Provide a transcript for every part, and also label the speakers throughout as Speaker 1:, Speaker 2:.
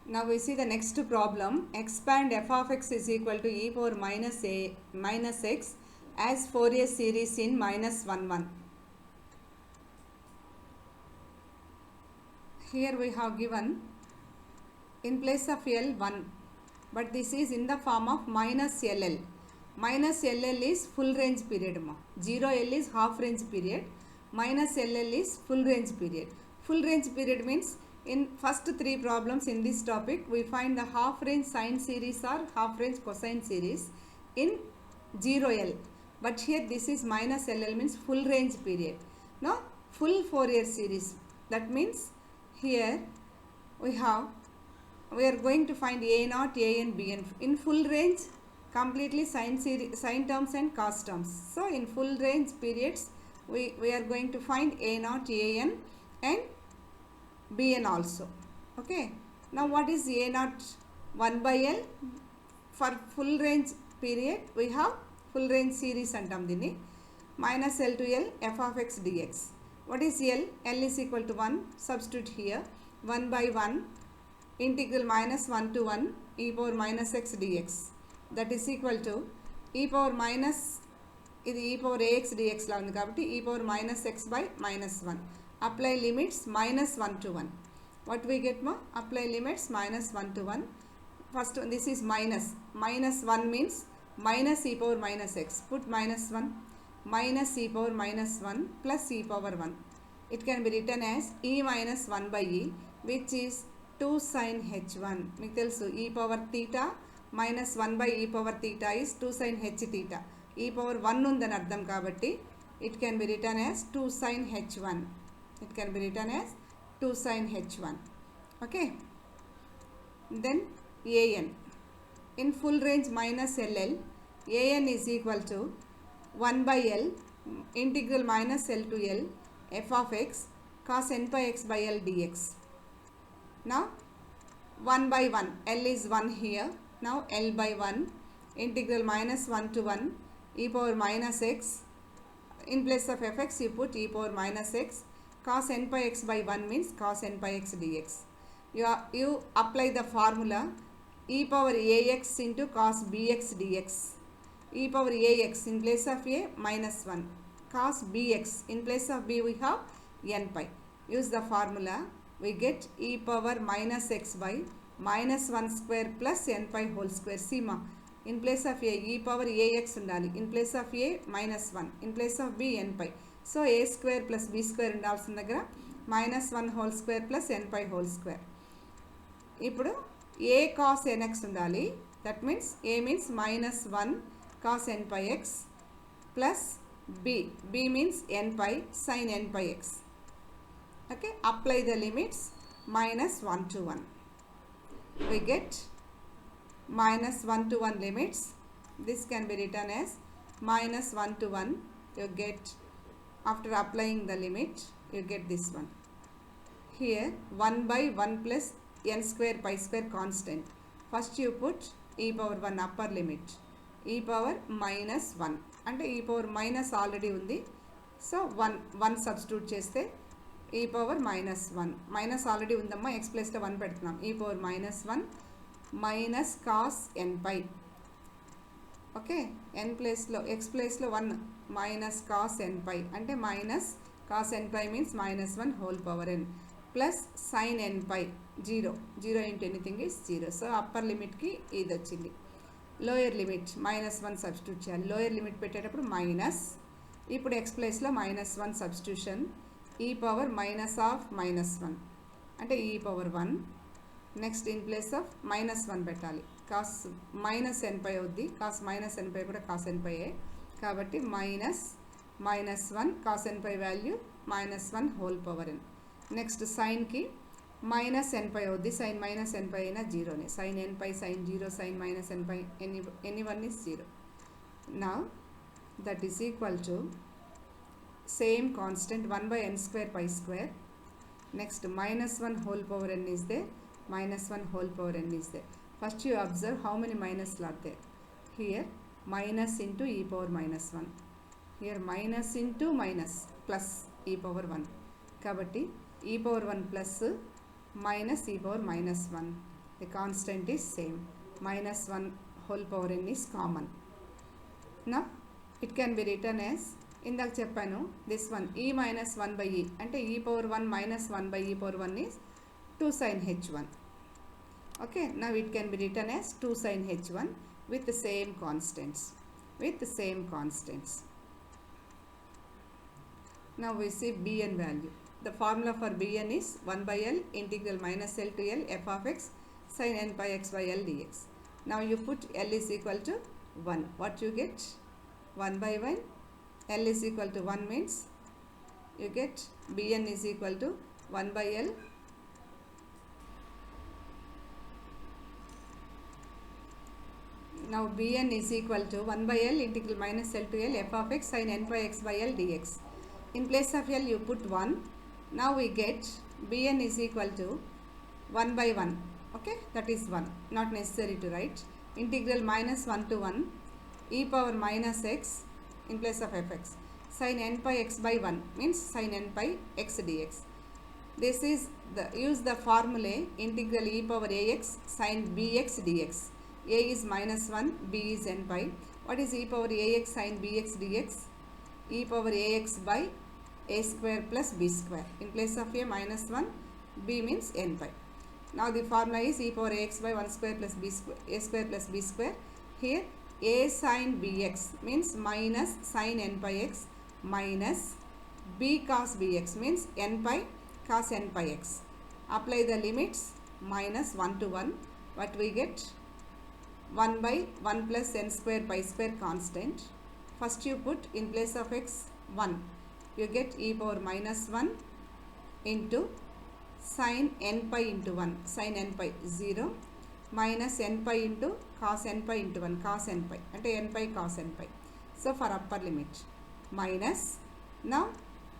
Speaker 1: Now we see the next problem. Expand f of x is equal to e power minus x as Fourier series in minus 1 1. Here we have given in place of L 1, but this is in the form of minus LL. Minus LL is full range period. 0L is half range period. Minus LL is full range period. Full range period means in first three problems in this topic we find the half range sine series or half range cosine series in 0L. But here this is minus LL means full range period. Now full Fourier series. That means here we are going to find A0, AN, BN in full range, completely sine terms and cos terms. So in full range periods we are going to find A0, AN and BN also. Okay. Now what is A0? 1 by L. For full range period we have full range series antam dini minus L to L f of x dx. What is L? L is equal to 1. Substitute here 1 by 1 integral minus 1 to 1 e power minus x dx. That is equal to e power minus ఇది e power ax dx లా ఉంది కాబట్టి e power minus x by minus 1. Apply limits minus 1 to 1. What we get more? Apply limits minus 1 to 1. First this is minus 1 means minus e power minus x. Put minus 1 minus e power minus 1 plus e power 1. It can be written as e minus 1 by e, which is 2 sin h1. మీకు తెలుసు e power theta minus 1 by e power theta is 2 sin h theta. e power 1 ఉందని అర్థం కాబట్టి it can be written as 2 sin h1. It can be written as 2 sin h1. Okay. Then an in full range minus ll, an is equal to 1 by L integral minus L to L f of x cos n pi x by L dx. Now 1 by 1, L is 1 here. Now L by 1 integral minus 1 to 1 e power minus x. In place of fx you put e power minus x. Cos n pi x by 1 means cos n pi x dx. You apply the formula e power ax into cos bx dx. E power ax in place of a minus 1. Cos bx in place of b we have n pi. Use the formula, we get e power minus x by minus 1 square plus n pi whole square. See ma, in place of a e power ax undali, in place of a minus 1, in place of b n pi. So a square plus b square ఉండాల్సిన దగ్గర minus 1 whole square plus n pi whole square. ఇప్పుడు a cos nx ఉండాలి. That means a means minus 1 cos n pi x plus b means n pi sin n pi x. Okay, apply the limits minus 1 to 1. We get minus 1 to 1 limits. This can be written as minus 1 to 1. You get, after applying the limit, you get this one. Here 1 by 1 plus n square pi square constant. First you put e power 1 upper limit. E power minus 1 అంటే e power minus already ఉంది. So 1 substitute చేస్తే e power minus 1. Minus already ఉందమ్మా, x ప్లేస్లో 1 పెడుతున్నాం. e power minus 1 minus cos n pi. Okay, n ప్లేస్లో x ప్లేస్లో 1 minus cos n pi అంటే minus cos n pi means minus 1 whole power n plus sin n pi 0 into anything is 0. So upper లిమిట్కి ఇది వచ్చింది. Lower limit minus 1 substitute చేయాలి. Lower limit పెట్టేటప్పుడు minus, ఇప్పుడు x ప్లేస్లో minus 1 substitution, ఈ power minus of minus 1 అంటే ఈ power 1. Next in place of minus 1 పెట్టాలి. కాస్ మైనస్ n పై అవుద్ది, కాస్ మైనస్ n పై కూడా కాస్ n పై కాబట్టి minus 1 cos n pi value minus 1 whole power n. Next సైన్కి minus n pi అవుద్ది, sin minus n pi అయినా జీరోనే. Sin n pi sin 0, sin minus n pi any one is 0. నా that is equal to same constant 1 by n square pi square. Next minus 1 whole power n is there, minus 1 whole power n is there. First you observe how many minus are there. Here minus into e power minus 1. Here minus into minus plus e power 1. కాబట్టి e power 1 plus minus e power minus 1 the constant is same. Minus 1 whole power n is common. Now it can be written as, ఇందాక చెప్పాను, this one e minus 1 by e అంటే e power 1 minus 1 by e power 1 is 2 sin h1. Okay, now it can be written as 2 sin h1 with the same constants. Now we see bn value. The formula for bn is 1 by l integral minus l to l f of x sin n pi x by l dx. Now you put l is equal to 1. What you get? 1 by 1. L is equal to 1 means you get bn is equal to 1 by l now bn is equal to 1 by l integral minus l to l f of x sin n pi x by l dx. In place of l you put 1. Now we get bn is equal to 1 by 1. Okay, that is 1, not necessary to write. Integral minus 1 to 1 e power minus x in place of fx sin n pi x by 1 means sin n pi x dx. This is the, use the formula integral e power ax sin bx dx. A is minus 1, b is n pi. What is e power ax sin bx dx? E power ax by a square plus b square. In place of a minus 1, b means n pi. Now the formula is e power ax by 1 square plus b square, a square plus b square. Here a sin bx means minus sin n pi x minus b cos bx means n pi cos n pi x. Apply the limits minus 1 to 1. What we get? 1 by 1 plus n square pi square constant. First you put in place of x 1. You get e power minus 1 into sin n pi into 1. Sin n pi 0 minus n pi into cos n pi into 1. Cos n pi. Ante n pi cos n pi. So for upper limit. Minus. Now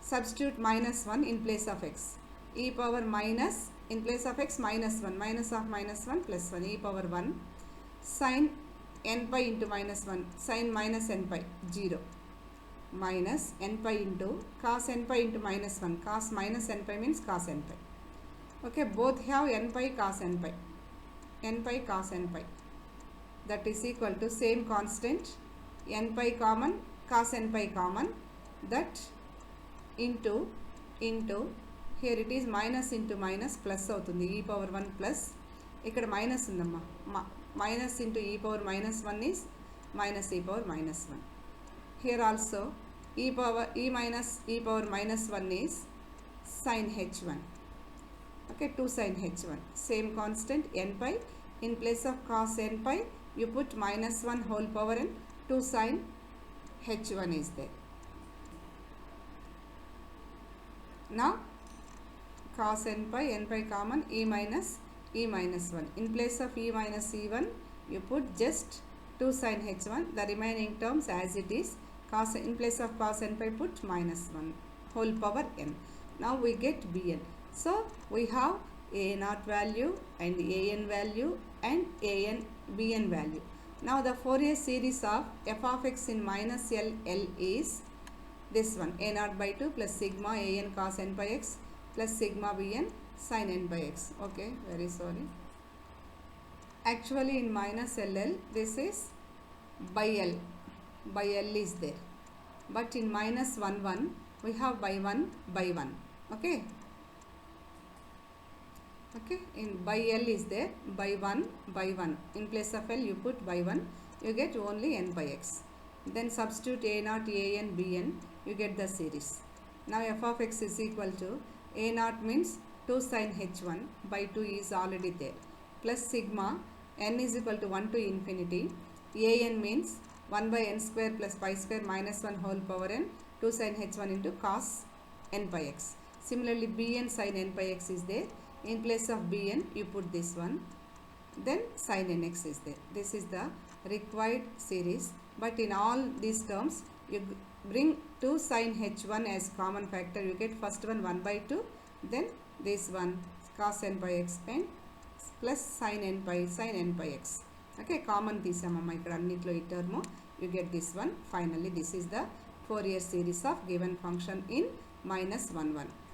Speaker 1: substitute minus 1 in place of x. E power minus in place of x minus 1. Minus of minus 1 plus 1. E power 1. Sin n pi into minus 1. Sin minus n pi 0. Minus n pi into cos n pi into minus 1. Cos minus n pi means cos n pi. Okay, both have n pi cos n pi. N pi cos n pi. That is equal to same constant. N pi common, cos n pi common. That into here it is minus into minus plus అవుతుంది. E power 1 plus ఇక్కడ minus ఉందమ్మా. Minus into e power minus 1 is minus e power minus 1. Here also e minus e power minus 1 is sin h1. Okay, 2 sin h1. Same constant n pi. In place of cos n pi you put minus 1 whole power n. 2 sin h1 is there. Now cos n pi common, e minus 1. In place of e minus e1 you put just 2 sin h1. The remaining terms as it is. Cos in place of cos n pi put minus 1 whole power n. Now we get bn. So we have a naught value and an value and bn value. Now the Fourier series of f of x in minus l is this one, a naught by 2 plus sigma an cos n pi x plus sigma bn sin n by x. Okay, very sorry. Actually in minus ll this is by l is there, but in minus 1 1 we have by 1 by 1. Okay, in by l is there, by 1 by 1. In place of l you put by 1, you get only n by x. Then substitute a naught an bn, you get the series. Now f of x is equal to a naught means 2 sin h1 by 2 is already there, plus sigma n is equal to 1 to infinity. An means 1 by n square plus pi square minus 1 whole power n, 2 sin h1 into cos n pi x. Similarly bn sin n pi x is there. In place of bn you put this one, then sin nx is there. This is the required series, but in all these terms you bring 2 sin h1 as common factor. You get first one 1 by 2, then this one cos n pi x and plus sin n pi x. Okay, common తీసామమ్మ ఇక్కడ అన్నిట్లో ఈ term. You get this one. Finally this is the Fourier series of given function in minus 1 1.